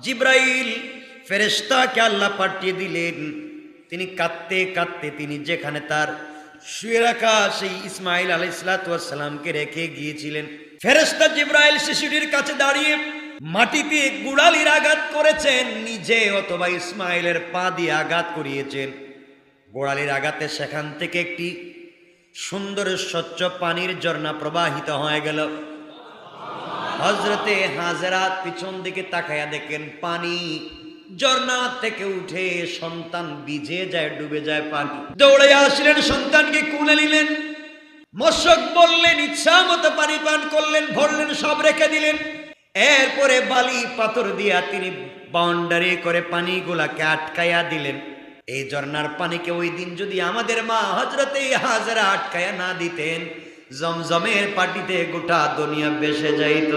জিব্রাইল ফেরেশতাকে আল্লাহ পাঠিয়ে দিলেন। তিনি কাঁদতে কাঁদতে তিনি যেখানে তার শুয়ে রাখা সেই ইসমাইল আলাইহিসসালাতু ওয়াসসালামকে রেখে গিয়েছিলেন, ফেরেশতা জিব্রাইল শিশুটির কাছে দাঁড়িয়ে মাটিতে গুড়ালির আঘাত করেছেন, নিজে অথবা ইসমাইলের পা দিয়ে আঘাত করিয়েছেন। গোড়ালির আঘাতে সেখান থেকে একটি সুন্দর স্বচ্ছ পানির ঝর্ণা প্রবাহিত হয়ে গেল। হযরতে হাজেরা পিছন দিকে তাকায়া দেখেন পানি ঝর্ণা থেকে উঠে সন্তান ভিজে যায়, ডুবে যায় পানি। দৌড়ে আসলেন, সন্তানকে কুলে নিলেন, মশক বললেন, ইচ্ছা মতো পানি পান করলেন, ভরলেন, সব রেখে দিলেন। এরপরে বালি পাথর দিয়া তিনি বাউন্ডারি করে পানিগুলাকে আটকায়া দিলেন। এই ঝর্ণার পানিকে ওই দিন যদি আমাদের মা হযরতে হাজেরা আটকায়া না দিতেন, জমজমের পাটিতে গোটা দুনিয়া ভেসে যাইত।